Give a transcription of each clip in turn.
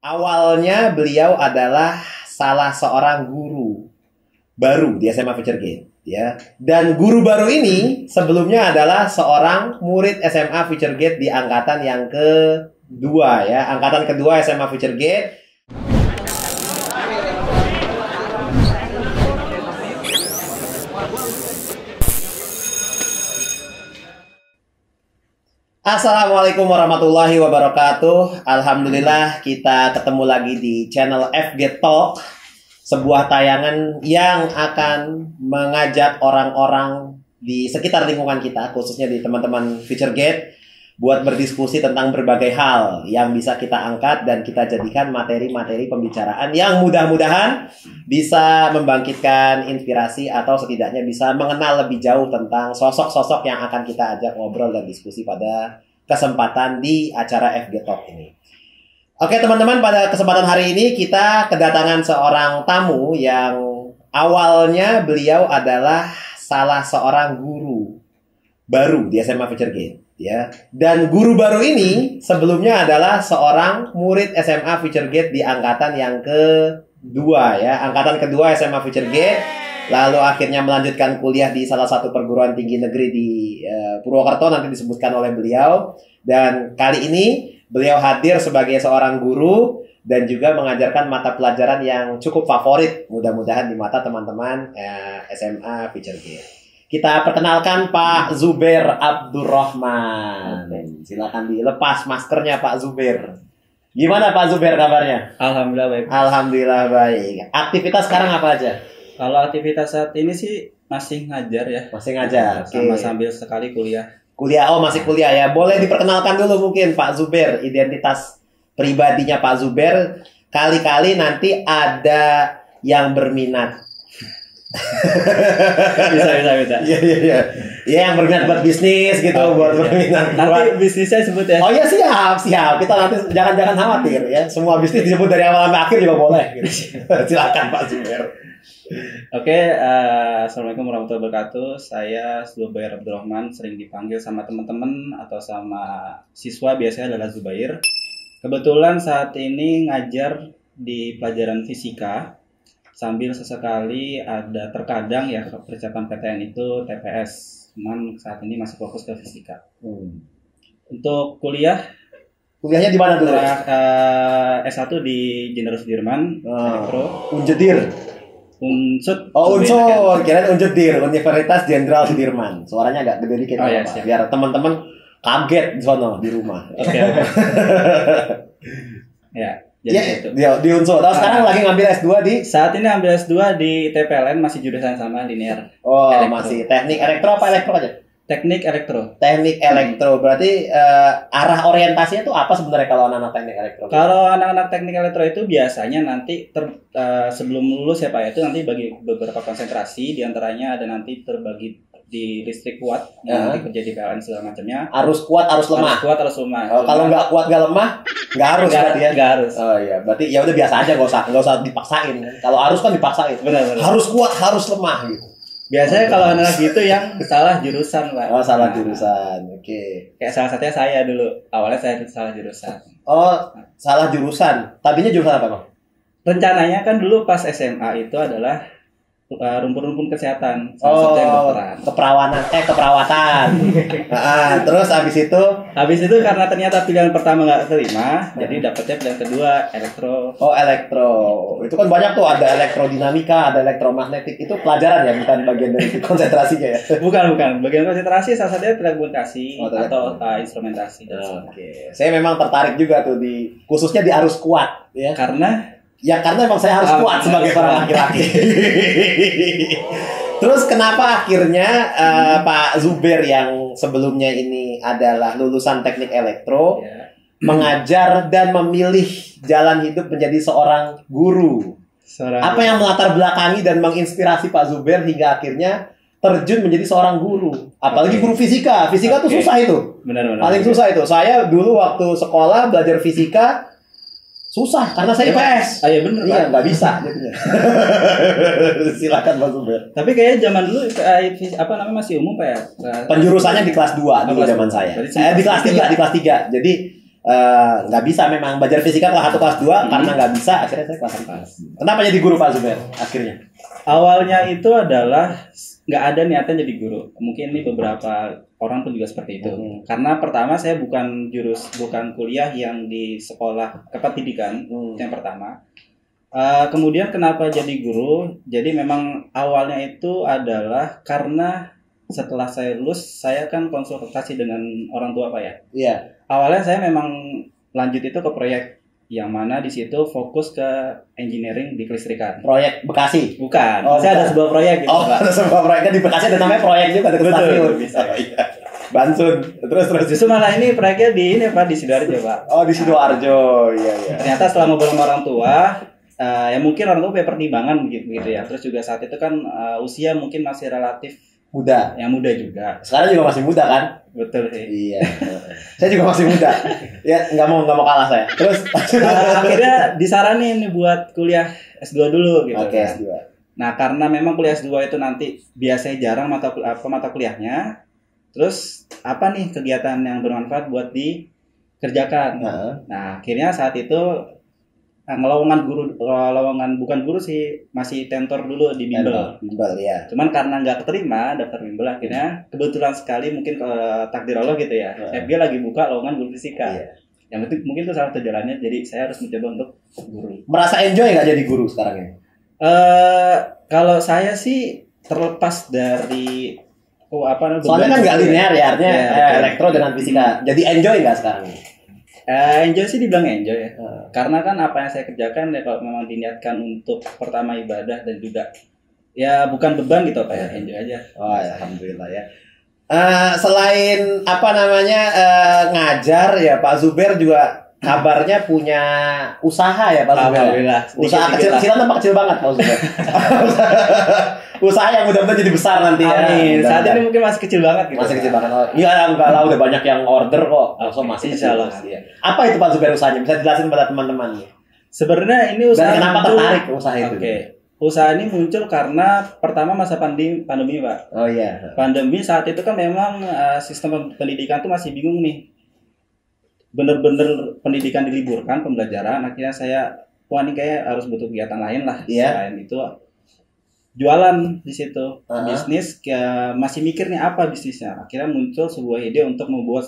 Awalnya beliau adalah salah seorang guru baru di SMA Future Gate, ya. Dan guru baru ini sebelumnya adalah seorang murid SMA Future Gate di angkatan yang kedua, ya, angkatan kedua SMA Future Gate. Assalamualaikum warahmatullahi wabarakatuh. Alhamdulillah kita ketemu lagi di channel FG Talk, sebuah tayangan yang akan mengajak orang-orang di sekitar lingkungan kita, khususnya di teman-teman Future Gate, buat berdiskusi tentang berbagai hal yang bisa kita angkat dan kita jadikan materi-materi pembicaraan yang mudah-mudahan bisa membangkitkan inspirasi atau setidaknya bisa mengenal lebih jauh tentang sosok-sosok yang akan kita ajak ngobrol dan diskusi pada kesempatan di acara FG Talk ini. Oke teman-teman, pada kesempatan hari ini kita kedatangan seorang tamu yang awalnya beliau adalah salah seorang guru baru di SMA Future Gate, ya. Dan guru baru ini sebelumnya adalah seorang murid SMA Future Gate di angkatan yang kedua, ya, angkatan kedua SMA Future Gate. Lalu akhirnya melanjutkan kuliah di salah satu perguruan tinggi negeri di Purwokerto, nanti disebutkan oleh beliau. Dan kali ini beliau hadir sebagai seorang guru dan juga mengajarkan mata pelajaran yang cukup favorit, mudah-mudahan di mata teman-teman SMA Future Gate. Kita perkenalkan Pak Zubair Abdurrahman. Silakan dilepas maskernya Pak Zubair. Gimana Pak Zubair kabarnya? Alhamdulillah baik. Alhamdulillah baik. Aktivitas sekarang apa aja? Kalau aktivitas saat ini sih masih ngajar ya. Masih ngajar. Sama sambil sekali kuliah. Kuliah, oh masih kuliah ya. Boleh diperkenalkan dulu mungkin Pak Zubair, identitas pribadinya Pak Zubair. Kali-kali nanti ada yang berminat. bisa. Iya. Iya yang berminat buat bisnis gitu, buat berminat. Nanti bisnisnya sebut ya. Oh iya siap. Kita nanti jangan khawatir ya. Semua bisnis disebut dari awal sampai akhir juga boleh. Gitu. Silakan Pak Zubair. Oke, assalamualaikum warahmatullahi wabarakatuh. Saya Zubair Abdurrahman, sering dipanggil sama teman-teman atau sama siswa biasanya adalah Zubair. Kebetulan saat ini ngajar di pelajaran fisika. Sambil sesekali ada terkadang ya persiapan PTN itu TPS, cuman saat ini masih fokus ke fisika. Untuk kuliahnya di mana dulu? S1 di Jenderal Sudirman, Elektro. Unsud. Oh Unsud, kirain Unjudir, Universitas Jenderal Sudirman. Suaranya agak gede dikit, ya, biar teman-teman kaget di sono di rumah. Oke. Ya. Jadi di Unsur. Sekarang lagi ngambil S2 di? Saat ini ambil S2 di TPLN, masih jurusan sama linear. Oh, elektro. Masih teknik elektro apa elektro aja? Teknik elektro. Teknik elektro. Berarti arah orientasinya itu apa sebenarnya kalau anak-anak teknik elektro? Kalau anak-anak teknik elektro itu biasanya nanti sebelum lulus ya Pak, itu nanti bagi beberapa konsentrasi, diantaranya ada nanti terbagi di listrik kuat, nanti kerja di PLN segala macamnya. Harus kuat, harus lemah. Harus kuat, harus lemah. Oh, kalau nggak kuat, nggak lemah, nggak harus berarti ya? Nggak harus. Oh iya, berarti ya udah biasa aja, nggak usah dipaksain. Kalau harus kan dipaksain. Benar. Harus kuat, harus lemah gitu. Biasanya kalau anak gitu yang salah jurusan Pak. Oh salah jurusan, oke. Kayak salah satunya saya dulu, awalnya saya salah jurusan. Oh salah jurusan, tadinya jurusan apa Bang? Rencananya kan dulu pas SMA itu adalah rumpun-rumpun kesehatan, salah satu yang dokteran. Keperawatan. Terus habis itu karena ternyata pilihan pertama nggak terima, jadi dapetnya pilihan kedua elektro. Oh elektro, itu kan banyak tuh, ada elektrodinamika, ada elektromagnetik, itu pelajaran ya, bukan bagian dari konsentrasinya ya? Bukan, bagian konsentrasi salah satunya telekomunikasi atau instrumentasi. Oke. Saya memang tertarik juga tuh khususnya di arus kuat, ya. Karena memang saya harus kuat sebagai seorang laki-laki. Terus kenapa akhirnya Pak Zubair yang sebelumnya ini adalah lulusan teknik elektro mengajar dan memilih jalan hidup menjadi seorang guru? Apa yang melatar belakangi dan menginspirasi Pak Zubair hingga akhirnya terjun menjadi seorang guru? Apalagi guru fisika. Fisika tuh susah itu. Benar. Paling susah itu. Saya dulu waktu sekolah belajar fisika susah karena saya IPS. Iya benar. Iya nggak bisa jadinya. Silakan Mas Zubair. Tapi kayaknya zaman dulu masih umum Pak ya. Penjurusannya di kelas 2 dulu zaman saya. Di kelas 3. Jadi nggak bisa memang belajar fisika kelas 1 kelas 2 karena nggak bisa akhirnya saya kelas 4. Kenapa jadi guru Pak Zubair akhirnya? Awalnya itu adalah nggak ada niatan jadi guru. Mungkin ini beberapa orang pun juga seperti itu. Karena pertama saya bukan kuliah yang di sekolah kependidikan yang pertama. Kemudian kenapa jadi guru? Jadi memang awalnya itu adalah karena setelah saya lulus, saya kan konsultasi dengan orang tua Pak ya. Iya. Awalnya saya memang lanjut itu ke proyek yang mana di situ fokus ke engineering di kelistrikan. Proyek Bekasi? Bukan. Oh, saya ada sebuah proyek gitu Pak. Ada sebuah proyek di Bekasi ada namanya proyek juga dekat stasiun. Bisa. Oh, iya. Bansun. Terus. Justru malah ini proyeknya di ini Pak di Sidoarjo Pak. Oh di Sidoarjo, iya. Ternyata setelah ngobrol sama orang tua, ya mungkin orang tua punya pertimbangan gitu ya. Terus juga saat itu kan usia mungkin masih relatif muda. Yang muda juga. Sekarang juga masih muda kan? Betul sih. Iya. Saya juga masih muda. Ya nggak mau kalah saya. Terus akhirnya disaranin nih buat kuliah S2 dulu gitu. Oke, S2. Nah karena memang kuliah S2 itu nanti biasanya jarang mata kuliahnya. Terus apa nih kegiatan yang bermanfaat buat dikerjakan? Nah akhirnya saat itu lowongan bukan guru sih, masih tentor dulu di bimbel. Bimbel ya. Cuman karena nggak keterima daftar bimbel, akhirnya kebetulan sekali mungkin takdir Allah gitu ya. FG lagi buka lowongan guru fisika. Iya. Yang penting mungkin itu salah satu jalannya, jadi saya harus mencoba untuk guru. Merasa enjoy nggak jadi guru sekarang ini? Kalau saya sih terlepas dari soalnya kan nggak linear ya, artinya elektro dengan fisika. Jadi enjoy nggak sekarang ini? Enjoy sih dibilang enjoy ya. Karena kan apa yang saya kerjakan ya kalau memang diniatkan untuk pertama ibadah dan juga ya bukan beban gitu Pak ya, enjoy aja. Oh ya, alhamdulillah ya. Selain ngajar ya Pak Zubair juga kabarnya punya usaha ya Pak Zubair. Alhamdulillah. Usaha kecil-kecilan apa kecil banget Pak Zubair? Usaha yang mudah-mudahan jadi besar nanti ya. Amin. Saat ini mungkin masih kecil banget gitu. Masih kecil banget. Iya enggak lah, udah banyak yang order kok. Langsung masih insyaallah. Apa itu Pak Zubair usahanya? Bisa dijelasin pada teman-teman. Sebenarnya ini usaha. Dan kenapa tertarik usaha itu? Oke. Usaha ini muncul karena pertama masa pandemi Pak. Oh iya. Pandemi saat itu kan memang sistem pendidikan tuh masih bingung nih. Bener-bener pendidikan diliburkan, pembelajaran. Akhirnya saya, wah ini kayak harus butuh kegiatan lain lah. Selain itu jualan di situ, bisnis masih mikir nih apa bisnisnya. Akhirnya muncul sebuah ide untuk membuat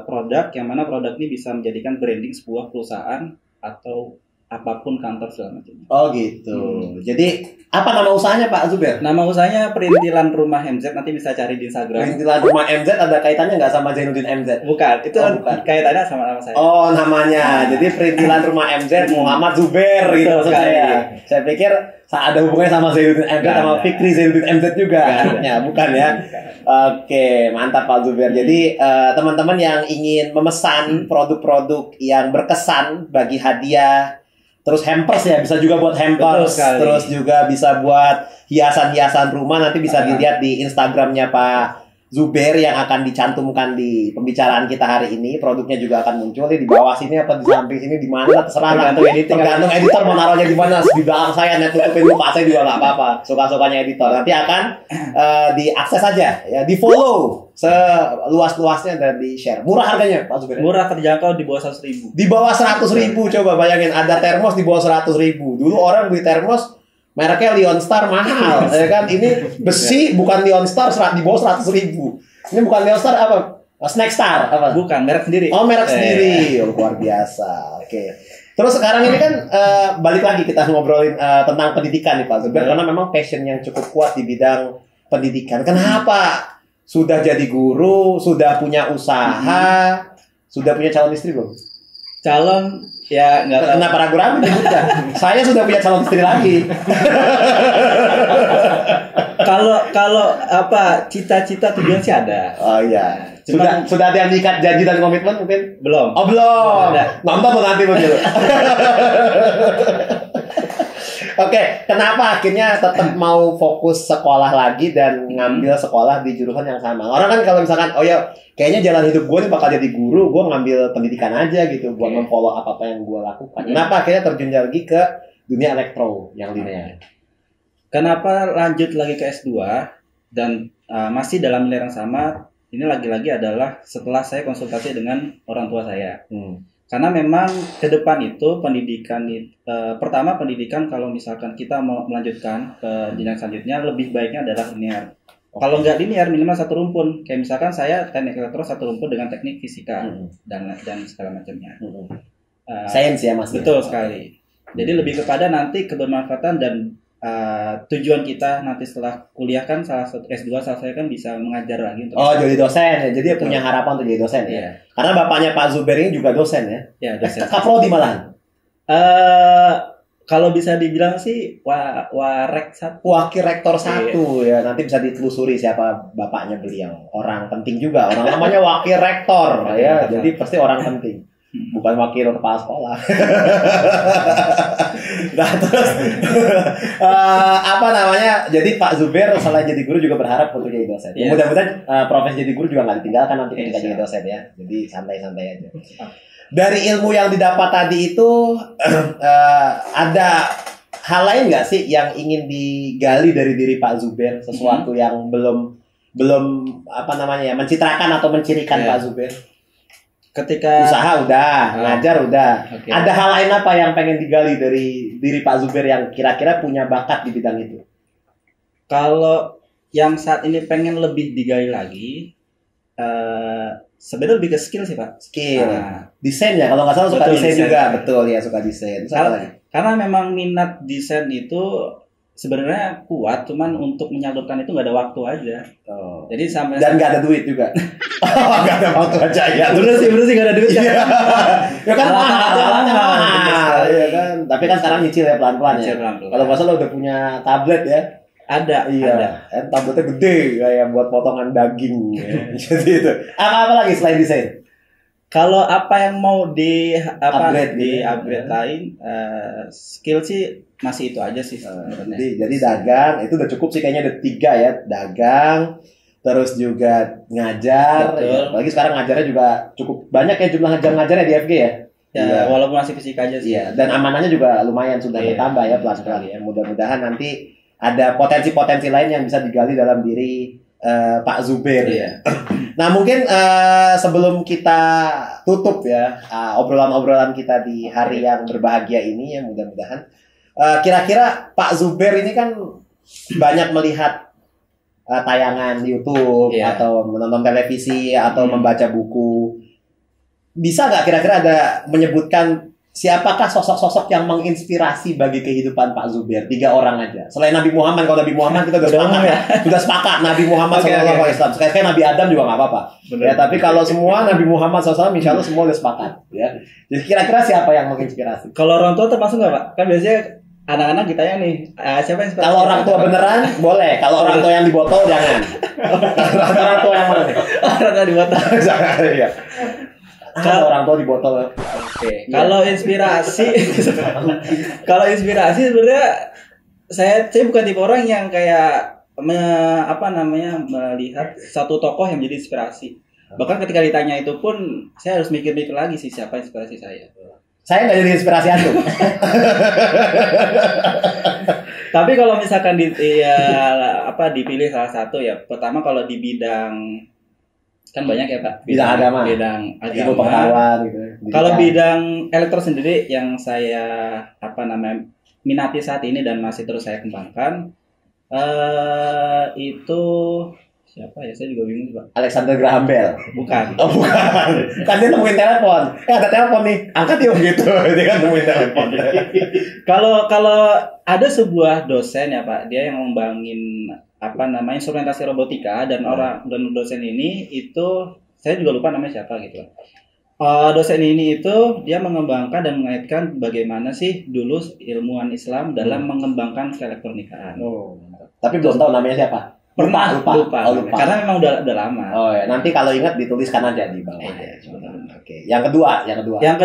produk yang mana produk ini bisa menjadikan branding sebuah perusahaan atau apapun kantor segala macam. Oh gitu. Jadi apa nama usahanya Pak Zubair? Nama usahanya Perintilan Rumah MZ, nanti bisa cari di Instagram. Perintilan Rumah MZ ada kaitannya nggak sama Zainuddin MZ? Bukan, itu bukan. Kaitannya sama nama saya. Oh namanya, jadi Perintilan Rumah MZ Muhammad Zubair gitu maksud saya. Saya pikir ada hubungannya sama Zainuddin MZ sama Fikri Zainuddin MZ juga. Bukan ya. Oke, mantap Pak Zubair. Jadi teman-teman yang ingin memesan produk-produk yang berkesan bagi hadiah, terus hampers ya, bisa juga buat hampers, terus juga bisa buat hiasan-hiasan rumah, nanti bisa dilihat di Instagramnya Pak Zubair yang akan dicantumkan di pembicaraan kita hari ini. Produknya juga akan muncul di bawah sini apa di samping sini, di mana terserah lah. Tergantung editor mau naruhnya di mana. Di belakang saya net tutupin muka saya juga nggak apa-apa. Suka-sukanya editor. Nanti akan diakses aja, ya, di follow seluas-luasnya dan di share. Murah harganya Pak Zubair? Murah, terjangkau, di bawah 100.000. Di bawah 100.000, coba bayangin ada termos di bawah 100.000. Dulu orang beli termos mereknya Lion Star mahal, ya kan? Ini besi bukan Lion Star di bawah 100.000. Ini bukan Lion Star apa? Snack Star apa? Bukan, merek sendiri. Oh, merek sendiri. Oh, luar biasa. Oke. Terus sekarang ini kan balik lagi kita ngobrolin tentang pendidikan nih Pak Zubair, karena memang passion yang cukup kuat di bidang pendidikan. Kenapa? Sudah jadi guru, sudah punya usaha, sudah punya calon istri belum? Calon ya nggak tahu. Kenapa ragu-ragu nyebutnya? Saya sudah punya calon istri lagi. Kalau apa cita-cita tujuan sih ada. Oh iya. Sudah ada yang diikat janji dan komitmen mungkin? Belum. Oh belum. Nonton tuh nanti begitu. Oke, kenapa akhirnya tetap mau fokus sekolah lagi dan ngambil sekolah di jurusan yang sama? Orang kan kalau misalkan, oh ya, kayaknya jalan hidup gue nih bakal jadi guru, gue ngambil pendidikan aja gitu, buat memfollow apa yang gue lakukan. Kenapa akhirnya terjun lagi ke dunia elektro yang linear? Kenapa lanjut lagi ke S2 dan masih dalam nilai yang sama? ini lagi-lagi adalah setelah saya konsultasi dengan orang tua saya. Karena memang ke depan itu pertama pendidikan kalau misalkan kita mau melanjutkan ke jenjang selanjutnya lebih baiknya adalah linear. Kalau nggak linear minimal satu rumpun. Kayak misalkan saya teknik elektro satu rumpun dengan teknik fisika dan segala macamnya. Sains ya Mas. Betul sekali. Jadi lebih kepada nanti kebermanfaatan dan tujuan kita nanti setelah kuliah kan salah satu S2 saya kan bisa mengajar lagi untuk jadi dosen ya. Jadi punya harapan untuk jadi dosen ya. Karena bapaknya Pak Zubair ini juga dosen ya. Ya, dosen. Kaprodi malahan. Kalau bisa dibilang sih warek satu. Wakil rektor 1 ya. Nanti bisa ditelusuri siapa bapaknya beliau. Orang penting juga. Orang namanya wakil rektor ya. Jadi pasti orang penting. Bukan wakil kepala sekolah. Nah terus jadi Pak Zubair selain jadi guru juga berharap untuk jadi dosen. Mudah-mudahan profesi jadi guru juga nggak ditinggalkan nanti ketika jadi dosen ya. Jadi santai-santai aja. Dari ilmu yang didapat tadi itu ada hal lain nggak sih yang ingin digali dari diri Pak Zubair, sesuatu yang belum mencitrakan atau mencirikan Pak Zubair? Ketika usaha udah, ngajar udah. Ada hal lain apa yang pengen digali dari diri Pak Zubair yang kira-kira punya bakat di bidang itu? Kalau yang saat ini pengen lebih digali lagi, sebenarnya lebih ke skill sih Pak. Skill. Desain ya, kalau nggak salah suka desain juga. Betul ya, suka desain. Karena memang minat desain itu sebenarnya kuat, cuman untuk menyalurkan itu nggak ada waktu aja. Jadi dan nggak ada duit juga. Nggak ada waktu aja ya. Bener sih nggak ada duit. Ya kan mahal. Ya kan. Tapi kan sekarang nyicil ya pelan-pelan ya. Kalau nggak salah udah punya tablet ya. Ada. Tabletnya gede kayak buat potongan daging. Jadi itu. Apa lagi selain desain? Kalau apa yang mau upgrade lain, skill sih masih itu aja sih sebenarnya. Jadi dagang itu udah cukup sih kayaknya, ada 3 ya, dagang, terus juga ngajar. Ya. Apalagi sekarang ngajarnya juga cukup banyak ya jumlah ngajarnya di FG ya. Walaupun masih fisik aja sih. Iya, dan amanahnya juga lumayan sudah bertambah ya pelan-pelan ya. Mudah-mudahan nanti ada potensi-potensi lain yang bisa digali dalam diri Pak Zubair ya. Nah mungkin sebelum kita tutup ya obrolan-obrolan kita di hari yang berbahagia ini ya, mudah-mudahan kira-kira Pak Zubair ini kan banyak melihat tayangan YouTube atau menonton televisi atau membaca buku. Bisa nggak kira-kira ada menyebutkan siapakah sosok-sosok yang menginspirasi bagi kehidupan Pak Zubair? 3 orang aja. Selain Nabi Muhammad, kalau Nabi Muhammad kita udah sepakat ya. Sudah sepakat Nabi Muhammad SAW. Sekali-sekali Nabi Adam juga nggak apa-apa. Ya, tapi kalau semua Nabi Muhammad SAW, insya Allah semua udah sepakat. Ya. Jadi kira-kira siapa yang menginspirasi? Kalau orang tua termasuk nggak Pak? Kan biasanya anak-anak kita ya nih. Siapa yang kalau orang tua beneran boleh. Kalau orang tua yang di botol jangan. Orang tua yang mana? Orang tua di botol. Jangan ya. Kalau orang tua di botol. Kalau inspirasi sebenarnya saya bukan tipe orang yang kayak melihat satu tokoh yang menjadi inspirasi. Bahkan ketika ditanya itu pun saya harus mikir-mikir lagi sih siapa inspirasi saya. Saya nggak jadi inspirasi antum. Tapi kalau misalkan dipilih salah satu ya, pertama kalau di bidang kan banyak ya Pak, bidang agama, ilmu pengetahuan gitu. Kalau bidang elektro sendiri yang saya minati saat ini dan masih terus saya kembangkan itu siapa ya, saya juga bingung Pak. Alexander Graham Bell. Bukan. Kan dia nemuin telepon. Ada telepon nih, angkat yuk gitu. Dia kan nemuin telepon. Kalau ada sebuah dosen ya Pak, dia yang ngembangin instrumentasi robotika dan dosen ini itu saya juga lupa namanya siapa gitu. Dosen ini itu dia mengembangkan dan mengaitkan bagaimana sih dulu ilmuwan Islam dalam mengembangkan keelektronikaan. Tapi belum tahu namanya siapa. Lupa. Karena memang udah lama. Nanti kalau ingat dituliskan aja di bawah. Oke. Yang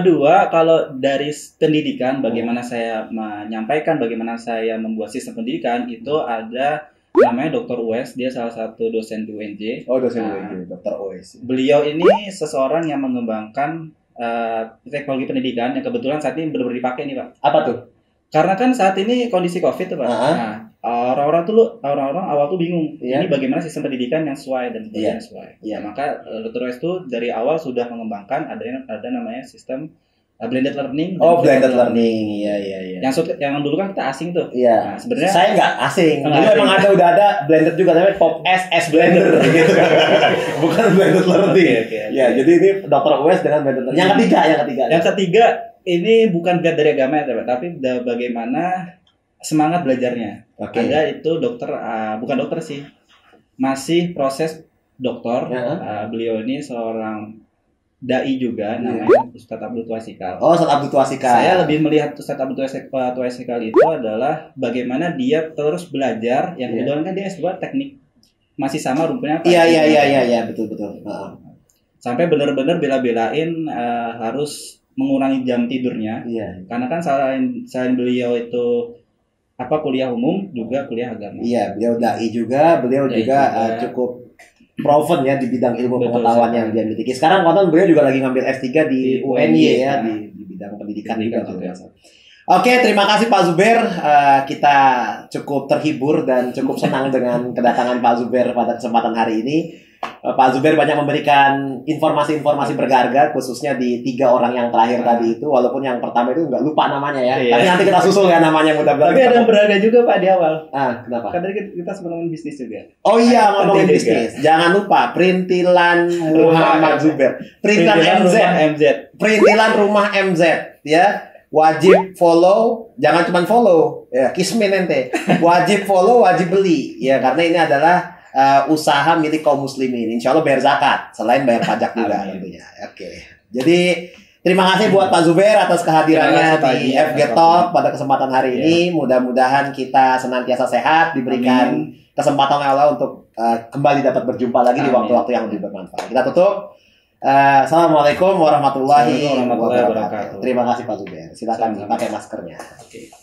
kedua kalau dari pendidikan, bagaimana saya menyampaikan, bagaimana saya membuat sistem pendidikan itu ada namanya Dr. Uwais, dia salah satu dosen di UNJ. Dosen UNJ, Dr. Uwais. Beliau ini seseorang yang mengembangkan teknologi pendidikan yang kebetulan saat ini benar-benar dipakai nih Pak. Apa tuh? Karena kan saat ini kondisi COVID tuh Pak. Nah, orang-orang awal tuh bingung. Iya. Ini bagaimana sistem pendidikan yang sesuai dan Iya. yang sesuai. Iya. Maka Dr. West tuh dari awal sudah mengembangkan ada namanya sistem blended learning. Oh, blended learning. Iya. Yang dulu kan kita asing tuh. Iya. Nah, sebenarnya Saya nggak asing. Nggak Dulu asing. emang udah ada blended juga, namanya Pop S Blender gitu. Bukan blended learning. Oke. Ya, jadi ini Dr. West dengan blended learning. Yang ketiga. Yang ketiga ini bukan dilihat dari agama ya, tapi bagaimana semangat belajarnya. Oke. Ada itu bukan dokter sih, masih proses dokter. Ya. Beliau ini seorang dai juga, Iya. namanya Ustadz Abdul Twasikal. Oh, Ustadz Abdul Twasikal. Saya lebih melihat Ustadz Abdul Twasikal itu adalah bagaimana dia terus belajar. Yang kebetulan kan dia S2 teknik, masih sama rumputnya. Iya, betul. Sampai benar-benar bela-belain harus mengurangi jam tidurnya. Iya. Karena kan selain beliau itu kuliah umum, juga kuliah agama. Iya, beliau dai juga, cukup proven ya di bidang ilmu pengetahuan yang dia miliki. Sekarang konten beliau juga lagi ngambil S3 di UNY ya, di bidang pendidikan juga. Oke, terima kasih Pak Zubair. Kita cukup terhibur dan cukup senang dengan kedatangan Pak Zubair pada kesempatan hari ini. Pak Zubair banyak memberikan informasi-informasi berharga, khususnya di 3 orang yang terakhir tadi itu. Walaupun yang pertama itu nggak lupa namanya ya. Iya. Tapi nanti kita susul ya namanya, mudah-mudahan. Tapi ada yang berharga juga Pak di awal. Kenapa? Kan tadi kita ngomongin bisnis juga. Oh iya, ngomongin Penting bisnis. Jangan lupa perintilan Muhammad Zubair. Perintilan MZ. Perintilan rumah MZ ya. Wajib follow, jangan cuma follow ya, kismin ente. Wajib follow, wajib beli ya, karena ini adalah usaha milik kaum muslimin. Insya Allah bayar zakat selain bayar pajak juga tentunya. Oke. Jadi terima kasih buat Pak Zubair atas kehadirannya di FG Talk pada kesempatan hari ini. Mudah-mudahan kita senantiasa sehat, diberikan kesempatan oleh Allah untuk kembali dapat berjumpa lagi di waktu-waktu yang lebih bermanfaat. Kita tutup. Assalamualaikum warahmatullahi wabarakatuh. Terima kasih Pak Zubair. Silakan pakai maskernya. Oke.